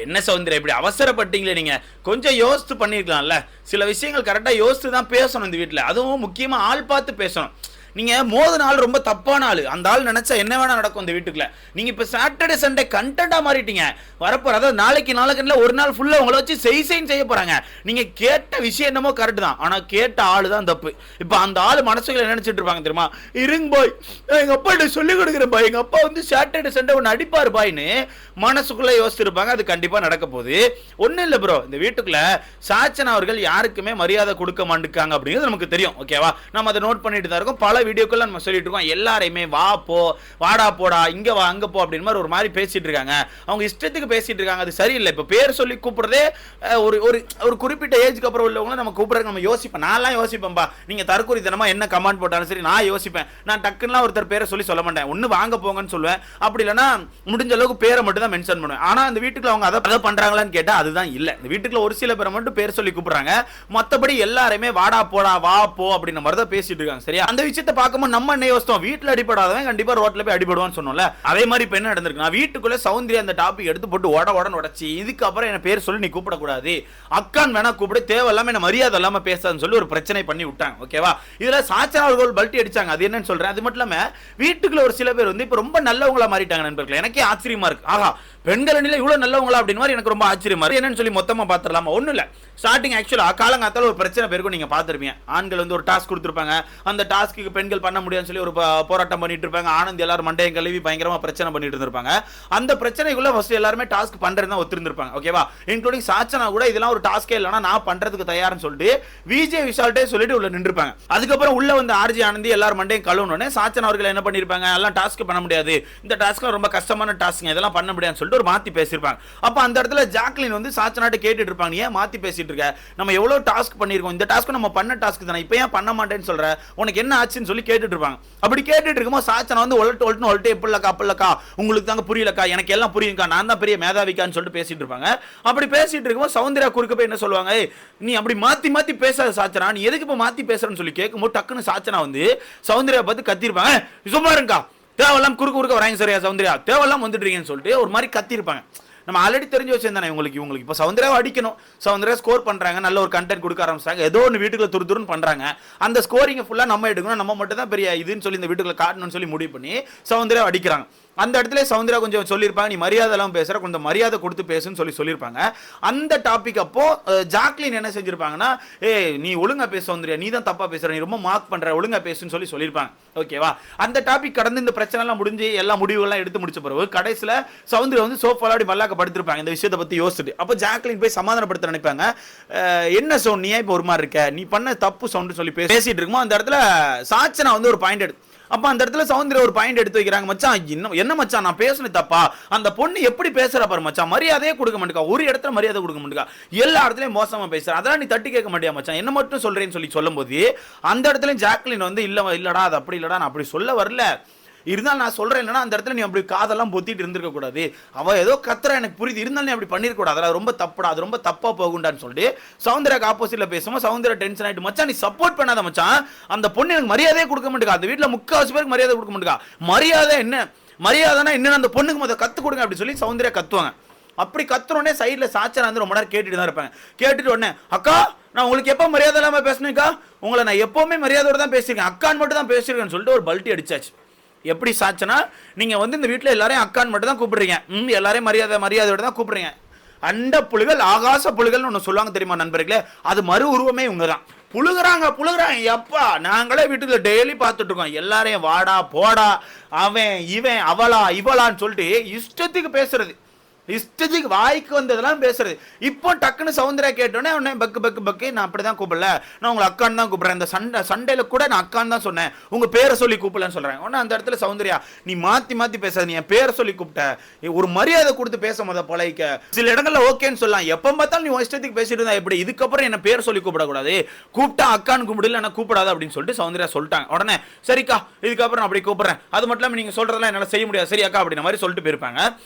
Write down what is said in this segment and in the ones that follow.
என்ன சௌந்தர்யா இப்படி அவசரப்பட்டீங்களே நீங்க? கொஞ்சம் யோசித்து பண்ணிருக்கலாம்ல. சில விஷயங்கள் கரெக்டா யோசித்து தான் பேசணும் இந்த வீட்ல. அதுவும் முக்கியமா ஆள் பார்த்து பேசணும். நீங்க மோதின ஆள் ரொம்ப தப்பான ஆளு. அந்த ஆள் நினைச்சா என்ன வேணா நடக்கும் இந்த வீட்டுக்குள்ள. நீங்க இப்ப சாட்டர்டே சண்டே கண்டென்ட்டா மாறிட்டீங்க. வரப்போற அதாவது நாளைக்கு ஒரு நாள் ஃபுல்லா உங்களை வச்சு செய்ய போறாங்க. நீங்க கேட்ட விஷயம் என்னமோ கரெக்ட் தான். ஆனா கேட்ட ஆளு தான் தப்பு. இப்ப அந்த ஆளு மனசுக்குள்ள நினைச்சிட்டு இருப்பாங்க தெரியுமா? இருங்க பாய், எங்க அப்பா கிட்ட சொல்லி கொடுக்குறேன் பாய், எங்க அப்பா வந்து சாட்டர்டே சண்டே ஒன்னு அடிப்பாரு பாய்னு மனசுக்குள்ள யோசிச்சிருப்பாங்க. அது கண்டிப்பா நடக்க போகுது. ஒன்னும் இல்ல ப்ரோ, இந்த வீட்டுக்குள்ள சாச்சனா அவர்கள் யாருக்குமே மரியாதை கொடுக்க மாட்டேங்காங்க அப்படிங்கிறது நமக்கு தெரியும். ஓகேவா? நம்ம அதை நோட் பண்ணிட்டு தான் இருக்கோம். பல வீடியோக்குள்ள நம்ம சொல்லிட்டு இருக்கோம். எல்லாரையுமே வா போ, வாடா போடா, இங்க வா அங்க போ அப்படின்னு மாதிரி ஒரு மாதிரி பேசிட்டு இருக்காங்க. அவங்க இஷ்டத்துக்கு பேசிட்டு இருக்காங்க. அது சரியில்லை. இப்ப பேர் சொல்லி கூப்பிடுறதே ஒரு ஒரு குறிப்பிட்ட ஏஜ்க்கு அப்புறம் உள்ளவங்க நம்ம கூப்பிடுறது நம்ம யோசிப்பேன். நான்லாம் யோசிப்பேன்பா. நீங்க தற்கொலைத்தனமா என்ன கமெண்ட் போட்டாலும் சரி நான் யோசிப்பேன். நான் டக்குன்னு ஒருத்தர் பேரை சொல்ல மாட்டேன். ஒன்னு வாங்க போங்கன்னு சொல்லுவேன். அப்படி இல்லைன்னா முடிஞ்ச அளவுக்கு பேரை மட்டும் தான் மென்ஷன் பண்ணுவேன். ஆனா அந்த வீட்டுக்குள்ள அவங்க அதை பண்றாங்களான்னு கேட்டா அதுதான் இல்ல. இந்த வீட்டுக்குள்ள ஒரு சில பேரை மட்டும் பேர் சொல்லி கூப்பிடுறாங்க. மத்தபடி எல்லாருமே வாடா போடா வா போ அப்படின்ற மாதிரி தான் பேசிட்டு இருக்காங்க. சரியா? அந்த விஷயத்தை பார்க்கும்போது நம்ம என்ன யோசித்தோம்? வீட்டுல அடிபடாதவன் கண்டிப்பா ரோட்ல போய் அடிபடுவான்னு சொன்னோம்ல. அதே மாதிரி இப்ப என்ன நடந்திருக்கு? நான் வீட்டுக்குள்ள சௌந்தர்யா அந்த டாபிக் எடுத்து போட்டு உடனே உடச்சி இதுக்கு அப்புறம் என்ன பேர் சொல்லி நீ கூப்பிடக்கூடாது, அக்கான் வேணா கூப்பிடு, தேவையில்லாம என்ன மரியாதை இல்லாம பேசாதுன்னு சொல்லி ஒரு பிரச்சனை பண்ணி விட்டாங்க. ஓகேவா? இதுல சாச்சனா அவர்கள் பல்ட்டி அடிச்சாங்க. அது என்னன்னு சொல்றேன். அது மட்டும் இல்லாம வீட்டுக்குள்ள ஒரு சில பேர் வந்து இப்ப ரொம்ப நல்லவங்களா மாறிட்டாங்க நண்பர்களே. எனக்கே ஆச்சரியமா இருக்கு. ஆஹா, பெண்கள் அணியில இவ்வளவு நல்லவங்களா அப்படின்னு மாதிரி எனக்கு ரொம்ப ஆச்சரியமா இருக்கு. என்னன்னு சொல்லி மொத்தமா பாத்துடலாமா? ஒண்ணு இல்ல, ஸ்டார்டிங் ஆக்சுவலா காலங்காத்தால ஒரு பிரச்சனை பேருக்கும் நீங்க பாத்துருப்பீங்க. ஆண்கள் வந்து ஒரு டாஸ்க் கொடுத்திருப்பாங்க. அந்த டாஸ்க்கு பெண்கள் பண்ண முடியாதுன்னு சொல்லி ஒரு போராட்டம் பண்ணிட்டு இருப்பாங்க. ஆனந்த் எல்லாரும் மண்டையை கழுவி பயங்கரமா பிரச்சனை பண்ணிட்டு இருந்திருப்பாங்க. அந்த பிரச்சனைக்குள்ள ஃபர்ஸ்ட் எல்லாருமே டாஸ்க் பண்றதுதான் ஒத்துருந்திருப்பாங்க. ஓகேவா? இன்க்ளூடிங் சாச்சனா கூட இதெல்லாம் ஒரு டாஸ்கே இல்லைனா நான் பண்றதுக்கு தயார்னு சொல்லிட்டு விஜய் விஷால்ட்டே சொல்லிட்டு உள்ள நின்றுப்பாங்க. அதுக்கப்புறம் உள்ள வந்து ஆர்ஜி ஆனந்தி எல்லாரும் மண்டையும் கழுவுனோடனே சாச்சனா அவர்கள் என்ன பண்ணிருப்பாங்க? எல்லாம் டாஸ்க் பண்ண முடியாது, இந்த டாஸ்க்லாம் ரொம்ப கஷ்டமான டாஸ்க், இதெல்லாம் பண்ண முடியாதுன்னு சொல்லிட்டு ஒரு மாத்தி பேசியிருப்பாங்க. அப்ப அந்த இடத்துல ஜாக்லின் வந்து சாச்சனாட்ட கேட்டுட்டு இருப்பாங்க, ஏன் மாத்தி பேசிட்டு இருக்க? நம்ம எவ்வளவு டாஸ்க் பண்ணிருக்கோம், இந்த டாஸ்க் நம்ம பண்ண டாஸ்க் தானே, இப்போ ஏன் பண்ண மாட்டேன்னு சொல்ற, உனக்கு என்ன ஆச்சுன்னு சொல்லி கேட்டுட்டு இருப்பாங்க. அப்படி கேட்டுட்டு இருக்கும்போது சாச்சனா வந்து ஒல்ட்டு எப்படிலக்கா உங்களுக்கு தாங்க புரியலக்கா, எனக்கு எல்லாம் புரியுங்கக்கா, நான் தான் பெரிய மேதாவிக்கான்னு சொல்லிட்டு பேசிட்டு இருப்பாங்க. அப்படி பேசிட்டு இருக்கும்போது சௌந்தர்யா குறுக்க போய் என்ன சொல்லுவாங்க, நீ அப்படி மாத்தி பேசாத சாச்சனா, நீ எதுக்கு இப்ப மாத்தி பேசுறன்னு சொல்லி கேட்கும்போது டக்குன்னு சாச்சனா வந்து சௌந்தர்யா பார்த்து கத்திருப்பாங்க, சும்மா இருங்கக்கா, தேவெல்லாம் குறுக்க வராங்க சரியா சௌந்தர்யா, தேவெல்லாம் வந்துட்டுறீங்கன்னு சொல்லிட்டு ஒரு மாதிரி கத்திருப்பாங்க. நம்ம ஆல்ரெடி தெரிஞ்சு வச்சிருந்தானே உங்களுக்கு இப்போ சௌந்தர்யாவை அடிக்கணும், சௌந்தர்யா ஸ்கோர் பண்றாங்க, நல்ல ஒரு கண்டென்ட் கொடுக்க ஆரம்பிச்சாங்க, ஏதோ ஒன்று வீட்டுக்குள்ள துருன்னு பண்றாங்க, அந்த ஸ்கோரிங்கை ஃபுல்லா நம்ம எடுக்கணும், நம்ம மட்டும் தான் பெரிய இதுன்னு சொல்லி இந்த வீட்டுக்குள்ள காட்டணும்னு சொல்லி முடிவு பண்ணி சௌந்தர்யா அடிக்கிறாங்க. அந்த இடத்துல சௌந்தர்யா கொஞ்சம் சொல்லியிருப்பாங்க, நீ மரியாதை எல்லாம் பேசுற, கொஞ்சம் மரியாதை கொடுத்து பேசுன்னு சொல்லியிருப்பாங்க. அந்த டாபிக் அப்போ ஜாக்லின் என்ன செஞ்சிருப்பாங்கன்னா, நீ ஒழுங்கா பேச சௌந்தர்யா, நீ தான் தப்பா பேசுற, நீ ரொம்ப மார்க் பண்ற, ஒழுங்கா பேசுன்னு சொல்லியிருப்பாங்க. ஓகேவா? அந்த டாபிக் கடந்து இந்த பிரச்சனை எல்லாம் முடிஞ்சு எல்லா முடிவுகள்லாம் எடுத்து முடிச்ச பிறகு கடைசியில சௌந்தர்யா வந்து சோஃபாலாடி மல்லாக்க படுத்திருப்பாங்க இந்த விஷயத்தை பத்தி யோசிச்சுட்டு. அப்போ ஜாக்லின் போய் சமாதானப்படுத்த நினைப்பாங்க, என்ன சவுண்ட் நீ இப்போ ஒரு மாதிரி இருக்க, நீ பண்ண தப்பு சவுண்ட் சொல்லி பேசிட்டு இருக்குமோ அந்த இடத்துல சாச்சனா வந்து ஒரு பாயிண்ட் எடுத்து, அப்ப அந்த இடத்துல சௌந்தர்யா ஒரு பாயிண்ட் எடுத்து வைக்கிறாங்க, மச்சான் என்ன மச்சான் நான் பேசுனது தப்பா, அந்த பொண்ணு எப்படி பேசுற பாரு மச்சான், மரியாதையே கொடுக்க மாட்டேக்கா, ஒரு இடத்துல மரியாதை கொடுக்க மாட்டேக்கா, எல்லா இடத்துலயும் மோசமா பேசுற, அதெல்லாம் நீ தட்டி கேட்க மாட்டியா மச்சான், என்ன மட்டும் சொல்றேன்னு சொல்லும்போது அந்த இடத்துல ஜாக்லின் வந்து இல்லடா அது அப்படி இல்லடா, நான் அப்படி சொல்ல வரல, இருந்தாலும் நான் சொல்றேன் இல்லைன்னா அந்த இடத்துல நீ அப்படி காதெல்லாம் பொத்திட்டு இருந்திருக்க கூடாது, அவ ஏதோ கத்துற எனக்கு புரியுது, இருந்தாலும் நீ அப்படி பண்ணிருக்க கூடாது, அதெல்லாம் ரொம்ப தப்புடா, அது ரொம்ப தப்பா போகுண்டான்னு சொல்லிட்டு சௌந்தர்யாக்கு ஆப்போசிட்ல பேசும்போது சௌந்தர்யா டென்ஷன் ஆயிட்டு, மச்சான் நீ சப்போர்ட் பண்ணாத மச்சான், அந்த பொண்ணு எனக்கு மரியாதையே கொடுக்க மாட்டேங்க, அந்த வீட்டுல 3/4 பேருக்கு மரியாதை கொடுக்க மாட்டேங்க, மரியாதை என்ன மரியாதைனா என்னன்னு அந்த பொண்ணுக்கு முதல்ல கத்து கொடுங்க அப்படி சொல்லி சௌந்தர்யா கத்துவாங்க. அப்படி கத்துறோடனே சைட்ல சாச்சனா வந்து ரொம்ப நேரம் கேட்டுட்டு தான் இருப்பாங்க. கேட்டுட்டு உடனே, அக்கா நான் உங்களுக்கு எப்போ மரியாதை இல்லாம பேசுனேக்கா, உங்களை நான் எப்பவுமே மரியாதையோட தான் பேசியிருக்கேன், அக்கான் மட்டும் தான் பேசியிருக்கேன்னு சொல்லிட்டு ஒரு பல்ட்டி அடிச்சாச்சு. எப்படி சாச்சனா, நீங்க வந்து இந்த வீட்டில் எல்லாரையும் அக்கான் மட்டும் தான் கூப்பிடுறீங்க, எல்லாரையும் மரியாதையோட தான் கூப்பிடுறீங்க, அண்ட புலிகள் ஆகாச புலிகள்னு ஒன்று சொல்லுவாங்க தெரியுமா நண்பர்களே, அது மறு உருவமே இவங்க தான். புழுகுறாங்க எப்பா, நாங்களே வீட்டுல டெய்லி பார்த்துட்டு இருக்கோம், எல்லாரையும் வாடா போடா, அவன் இவன் அவளா இவளான்னு சொல்லிட்டு இஷ்டத்துக்கு பேசுறது, இஷ்டத்துக்கு வாய்க்கு வந்ததெல்லாம் பேசுறது. இப்போ டக்குன்னு சௌந்தர்யா கேட்டோன்னே உடனே பக்கு நான் அப்படிதான் கூப்பிடல, நான் உங்களை அக்கான்னு தான் கூப்பிடுறேன், இந்த சண்டையில கூட நான் அக்கான்னு தான் சொன்னேன், உங்க பேரை சொல்லி கூப்பிடலன்னு சொல்றேன். உடனே அந்த இடத்துல சௌந்தர்யா, நீ மாத்தி பேசாத, நீ என் பேரை சொல்லி கூப்பிட்ட, ஒரு மரியாதை கொடுத்து பேச முத பழகிக்க, சில இடங்கள்ல ஓகேன்னு சொல்லலாம், எப்ப பார்த்தாலும் நீ இஷ்டத்துக்கு பேசிட்டு இருந்தா எப்படி, இதுக்கப்புறம் என்ன பேர் சொல்லி கூப்பிடக்கூடாது, கூப்பிட்டா அக்கான்னு கூப்பிடல என்ன கூப்பிடாது அப்படின்னு சொல்லிட்டு சௌந்தர்யா சொல்லிட்டாங்க. உடனே சரிக்கா இதுக்கப்புறம் அப்படி கூப்பிடுறேன், அது மட்டும் இல்லாம நீங்க சொல்றதெல்லாம் என்னால செய்ய முடியாது சரி அக்கா அப்படின்ற மாதிரி சொல்லிட்டு போயிருப்பாங்க.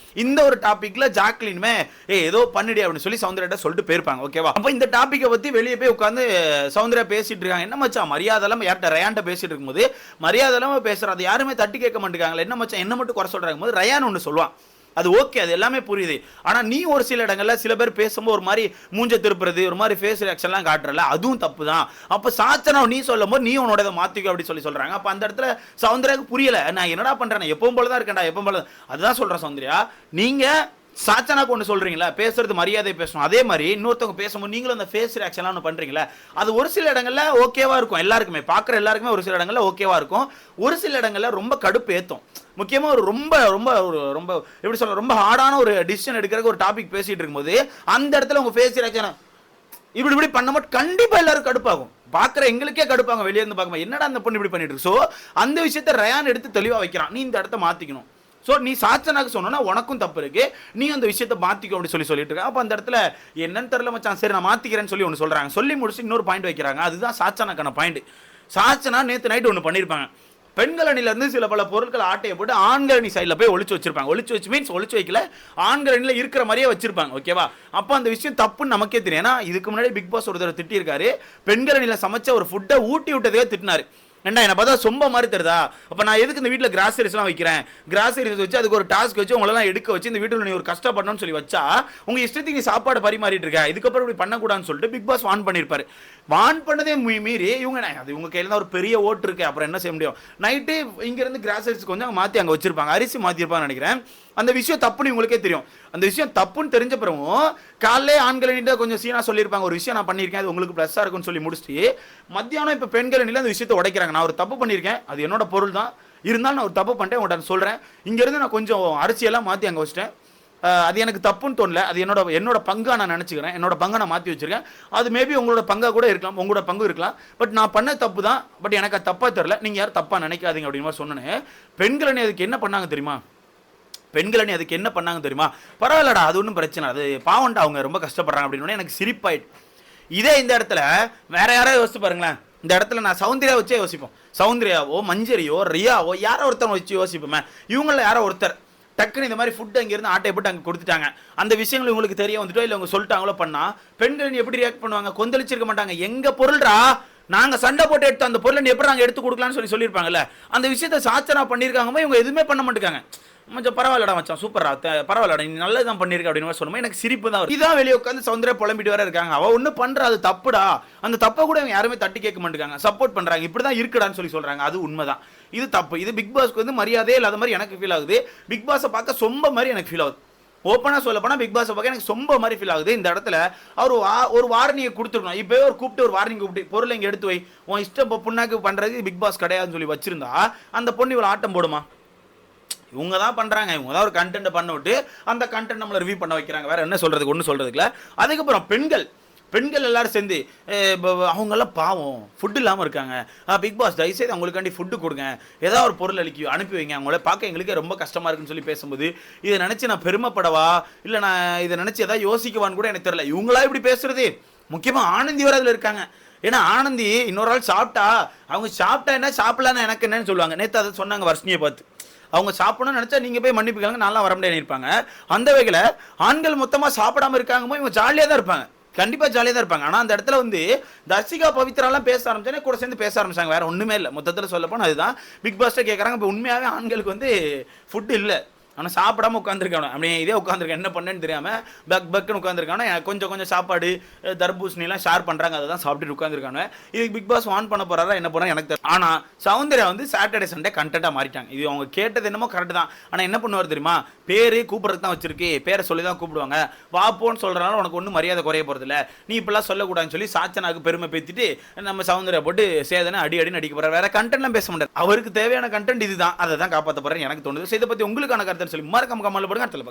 இந்த ஒரு டாபிக்ல ஜாக்லினுமே ஏதோ பண்ணிடி அப்படின்னு சொல்லி சௌந்தர்யா சொல்லிட்டு போயிருப்பாங்க. ஓகேவா? அப்ப இந்த டாபிக்கை பத்தி வெளியே போய் உட்காந்து சௌந்தர்யா பேசிட்டு இருக்காங்க, என்ன மச்சான் மரியாதை இல்லாம யார்ட்ட ரயான்ட்ட பேசிட்டு இருக்கும்போது மரியாதை இல்லாம பேசுறது யாருமே தட்டி கேட்க மாட்டேங்காங்களே, என்ன மச்சான் என்ன மட்டும் குறை சொல்றாங்க போது ரயான் ஒன்று சொல்லுவான், அது ஓகே, அது எல்லாமே புரியுது. ஆனா நீ ஒரு சில இடங்கள்ல சில பேர் பேசும்போது ஒரு மாதிரி மூஞ்ச திருப்புறது, ஒரு மாதிரி ஃபேஸ் ரியாக்ஷன்லாம் காட்டுறல, அதுவும் தப்பு தான். அப்ப சாச்சனா நீ சொல்லும்போது நீ உன்னோட மாத்திக்கோ அப்படி சொல்றாங்க. அப்ப அந்த இடத்துல சௌந்தர்யாவுக்கு புரியல, நான் என்னடா பண்றேன், எப்பவும் போல தான் இருக்கேன்டா, எப்பவும் போல. அதுதான் சொல்றேன் சௌந்தர்யா, நீங்க சாச்சனாக்கு ஒன்று சொல்றீங்களா, பேசுறது மரியாதை பேசணும். அதே மாதிரி இன்னொருத்தவங்க பேசும்போது நீங்களும் அந்த ஃபேஸ் ரியாக்ஷன்லாம் ஒன்று பண்றீங்களா, அது ஒரு சில இடங்கள்ல ஓகேவா இருக்கும், எல்லாருக்குமே பார்க்குற எல்லாருக்குமே ஒரு சில இடங்கள்ல ஓகேவா இருக்கும், ஒரு சில இடங்கள்ல ரொம்ப கடுப்பு ஏற்றும். முக்கியமா ஒரு ரொம்ப ரொம்ப ரொம்ப எப்படி சொல்ற, ரொம்ப ஹார்டான ஒரு டிசிஷன் எடுக்கிறதுக்கு ஒரு டாபிக் பேசிட்டு இருக்கும்போது அந்த இடத்துல உங்க ஃபேஸ் ரியாக்ஷன் இப்படி இப்படி பண்ணும்போது கண்டிப்பா எல்லாரும் கடுப்பாகும். பாக்குற எங்களுக்கே கடுப்பாங்க, வெளியே இருந்து பார்க்கும்போது என்னடா அந்த பொண்ணு இப்படி பண்ணிட்டு இருக்கு. ஸோ அந்த விஷயத்த ரயான் எடுத்து தெளிவா வைக்கிறான், நீ இந்த இடத்த மாத்திக்கணும். ஸோ நீ சாச்சனாக்கு சொன்னா உனக்கும் தப்பு இருக்கு, நீ அந்த விஷயத்தை மாத்திக்கோ அப்படி சொல்லிட்டு இருக்க. அப்போ அந்த இடத்துல என்னன்னு தெரியல மச்சான், சரி நான் மாத்திக்கிறேன்னு சொல்லி ஒன்று சொல்றாங்க. சொல்லி முடிச்சு இன்னொரு பாயிண்ட் வைக்கிறாங்க, அதுதான் சாச்சனாக்கான பாயிண்ட். சாச்சனா நேற்று நைட்டு ஒன்று பண்ணியிருப்பாங்க, பெண்கள் அணில இருந்து சில பல பொருட்கள் ஆட்டையை போட்டு ஆண்கள் அணி சைடில் போய் ஒளிச்சு வச்சிருப்பாங்க. ஒளிச்சு வச்சு மீன்ஸ் ஒளிச்சு வைக்கல, ஆண்கள் அணியில் இருக்கிற மாதிரியே வச்சிருப்பாங்க. ஓகேவா? அப்போ அந்த விஷயம் தப்புன்னு நமக்கே தெரியும். ஏன்னா இதுக்கு முன்னாடி பிக் பாஸ் ஒருத்தர் திட்டிருக்காரு, பெண்கள் அணியில் சமைச்ச ஒரு ஃபுட்டை ஊட்டி விட்டதே திட்டினாரு. ஏண்டா என்ன பார்த்தா சொம்ப மாதிரி தருதா, அப்போ நான் எதுக்கு இந்த வீட்டில் கிராசரிஸ்லாம் வைக்கிறேன், கிராசரிஸ் வச்சு அதுக்கு ஒரு டாஸ்க் வச்சு உங்களெல்லாம் எடுக்க வச்சு இந்த வீட்டில் நீ ஒரு கஷ்டப்படணும்னு சொல்லி வச்சா உங்க இஷ்டத்துக்கு நீ சாப்பாடு பரிமாறிட்டு இருக்க, இதுக்கப்புறம் இப்படி பண்ணக்கூடாதுன்னு சொல்லிட்டு பிக் பாஸ் வான் பண்ணியிருப்பாரு. வான் பண்ணதே மீறி இவங்க அது இவங்க கையில் தான் ஒரு பெரிய ஓட்டு இருக்கு, அப்புறம் என்ன செய்ய முடியும். நைட்டு இங்கேருந்து கிராசரிஸ் கொஞ்சம் மாற்றி அங்கே வச்சிருப்பாங்க, அரிசி மாற்றிருப்பாங்கன்னு நினைக்கிறேன். அந்த விஷயம் தப்புன்னு உங்களுக்கே தெரியும். அந்த விஷயம் தப்புன்னு தெரிஞ்ச பிறகும் காலையிலே ஆண்களிட்ட கொஞ்சம் சீனா சொல்லியிருப்பாங்க, ஒரு விஷயம் நான் பண்ணியிருக்கேன் அது உங்களுக்கு ப்ளஸ்ஸாக இருக்குன்னு சொல்லி முடிச்சுட்டு மத்தியானம் இப்போ பெண்களில் அந்த விஷயத்தை உடைக்கிறாங்க. நான் ஒரு தப்பு பண்ணியிருக்கேன், அது என்னோட பொருள் தான், இருந்தாலும் நான் ஒரு தப்பு பண்ணிட்டேன் உங்கள்கிட்ட சொல்கிறேன், இங்கேருந்து நான் கொஞ்சம் அரிசியெல்லாம் மாற்றி அங்கே வச்சிட்டேன், அது எனக்கு தப்புன்னு தோணல, அது என்னோட பங்காக நான் நினச்சிக்கிறேன், என்னோட பங்கை நான் மாற்றி வச்சிருக்கேன், அது மேபி உங்களோட பங்காக கூட இருக்கலாம், உங்களோட பங்கு இருக்கலாம், பட் நான் பண்ண தப்பு தான், பட் எனக்கு அது தப்பாக தெரில, நீங்கள் யாரும் தப்பாக நினைக்காதீங்க அப்படின்னு மாதிரி சொன்னேன். பெண்கள் அதுக்கு என்ன பண்ணாங்க தெரியுமா, பெண்கள் அணி அதுக்கு என்ன பண்ணாங்க தெரியுமா, பரவாயில்லடா அது ஒன்றும் பிரச்சனை, அது பாவண்டா அவங்க ரொம்ப கஷ்டப்படுறாங்க அப்படின்னு எனக்கு சிரிப்பாயிட்டு. இதே இந்த இடத்துல வேற யாராவது யோசிச்சு பாருங்களேன், இந்த இடத்துல நான் சௌந்தர்யா வச்சே யோசிப்போம், சௌந்தர்யாவோ மஞ்சரியோ ரியாவோ யாரோ ஒருத்தர் வச்சு யோசிப்போமே, இவங்கள யாரோ ஒருத்தர் டக்குன்னு இந்த மாதிரி ஃபுட் அங்கேருந்து ஆட்டையை போட்டு அங்கே கொடுத்துட்டாங்க, அந்த விஷயங்கள் உங்களுக்கு தெரிய வந்துட்டோ இல்லை அவங்க சொல்லிட்டாங்களோ பண்ணா பெண்கள் எப்படி ரியாக்ட் பண்ணுவாங்க, கொந்தளிச்சிருக்க மாட்டாங்க, எங்க பொருள்ரா நாங்க சண்டை போட்டு எடுத்து அந்த பொருளை எப்படி நாங்கள் எடுத்து கொடுக்கலாம்னு சொல்லியிருப்பாங்கல்ல, அந்த விஷயத்தை சாச்சனா பண்ணியிருக்காங்க, இவங்க எதுவுமே பண்ண மாட்டேங்காங்க. கொஞ்சம் பரவாயில்லடா மச்சான், சூப்பரா பரவாயில்லடா நீ நல்லது தான் பண்ணிருக்க அப்படின்னு சொல்லும்போது எனக்கு சிரிப்பு தான். இதான் வெளியே உட்காந்து சௌந்தர்யா புலம்பிட்டு வர இருக்காங்க, அவ ஒன்றும் பண்றா அது தப்புடா, அந்த தப்பை கூட இவங்க யாருமே தட்டி கேட்க மாட்டேங்காங்க, சப்போர்ட் பண்றாங்க, இப்படிதான் இருக்குடான்னு சொல்றாங்க, அது உண்மைதான், இது தப்பு. இது பிக் பாஸ்க்கு வந்து மரியாதையே இல்லாத மாதிரி எனக்கு ஃபீல் ஆகுது, பிக் பாஸை பார்க்க சொம்ப மாதிரி எனக்கு ஃபீல் ஆகுது. ஓப்பனா சொல்ல போனா பிக் பாஸை பார்க்க எனக்கு சொம்ப மாதிரி ஃபீல் ஆகுது. இந்த இடத்துல அவர் ஒரு வார்னிங்கை கொடுத்துருக்கணும், இப்போ ஒரு கூப்பிட்டு ஒரு வார்னிங் கூப்பிட்டு பொருளை இங்கே எடுத்து வை, உன் இஷ்டம் புண்ணாக்கு பண்றது பிக் பாஸ் கிடையாதுன்னு சொல்லி வச்சிருந்தா அந்த பொண்ணு இவ்வளோ ஆட்டம் போடுமா. இவங்க தான் பண்றாங்க, இவங்க தான் ஒரு கண்டென்ட் பண்ண விட்டு அந்த கண்டென்ட் நம்மளை ரிவ்யூ பண்ண வைக்கிறாங்க, வேற என்ன சொல்றதுக்கு ஒன்றும் சொல்றதுக்குல. அதுக்கப்புறம் பெண்கள் எல்லாரும் சேர்ந்து அவங்கெல்லாம் பாவம் ஃபுட் இல்லாமல் இருக்காங்க, பிக் பாஸ் தயவுசெய்து அவங்களுக்காண்டி ஃபுட்டு கொடுங்க, ஏதாவது ஒரு பொருள் அனுப்பி வைங்க, அவங்கள பார்க்க எங்களுக்கே ரொம்ப கஷ்டமாக இருக்குன்னு சொல்லி பேசும்போது இதை நினச்சி நான் பெருமைப்படவா இல்லை நான் இதை நினச்சி எதாவது யோசிக்குவான்னு கூட எனக்கு தெரியல. இவங்களா இப்படி பேசுறது, முக்கியமாக ஆனந்தி வர அதில் இருக்காங்க. ஏன்னா ஆனந்தி இன்னொரு ஆள் சாப்பிட்டா அவங்க சாப்பிட்டா என்ன சாப்பிடலான்னு எனக்கு என்னன்னு சொல்லுவாங்க. நேற்று அதை சொன்னாங்க வர்ஷினியை பார்த்து, அவங்க சாப்பிடணும்னு நினைச்சா நீங்க போய் மன்னிப்பு கேளுங்க, நல்லா வர முடியாது இருப்பாங்க. அந்த வகையில் ஆண்கள் மொத்தமா சாப்பிடாம இருக்காங்க, இவங்க ஜாலியாக தான் இருப்பாங்க, கண்டிப்பா ஜாலியாக தான் இருப்பாங்க. ஆனா அந்த இடத்துல வந்து தர்ஷிகா பவித்ராலாம் பேச ஆரம்பிச்சோன்னே கூட சேர்ந்து பேச ஆரம்பிச்சாங்க, வேற ஒண்ணுமே இல்லை. மொத்தத்தில் சொல்ல போனால் அதுதான் பிக் பாஸ்ட்டே கேட்குறாங்க, இப்போ உண்மையாகவே ஆண்களுக்கு வந்து ஃபுட் இல்லை, ஆனால் சாப்பிடாம உட்காந்துருக்கானோ அப்படியே இதே உட்காந்துருக்கேன் என்ன பண்ணேன்னு தெரியாமல் பக்குன்னு உட்காந்துருக்கானோ, கொஞ்சம் சாப்பாடு தர்பூசணிலாம் ஷேர் பண்ணுறாங்க, அதை தான் சாப்பிட்டு உட்காந்துருக்கானு. இதுக்கு பிக் பாஸ் வான் பண்ண போறாரா என்ன பண்ணா எனக்கு தெரியும். ஆனால் சௌந்தர்யா வந்து சாட்டர்டே சண்டே கண்டென்ட்டாக மாறிட்டாங்க. இது அவங்க கேட்டது என்னமோ கரெக்ட் தான், ஆனால் என்ன பண்ணுவார் தெரியுமா, பேர் கூப்பிட்றதுக்கு தான் வச்சிருக்கு, பேரை சொல்லி தான் கூப்பிடுவாங்க, வாப்போன்னு சொல்கிறனால உனக்கு ஒன்றும் மரியாதை குறைய போகிறதில்ல, நீ இப்பெல்லாம் சொல்லக்கூடாதுன்னு சொல்லி சாச்சனாக்கு பெருமை பேத்திட்டு நம்ம சௌந்தர்யா போட்டு சேதனை அடி நடிக்க போகிறார், வேற கண்டென்ட்லாம் பேச மாட்டார். அவருக்கு தேவையான கண்டென்ட் இதுதான், அதை தான் காப்பாற்ற போகிறேன்னு எனக்கு தோணுது. இதை பற்றி உங்களுக்கான கருத்து சொல்லி மறக்காம கமெண்ட்ல போடுங்க. அடுத்த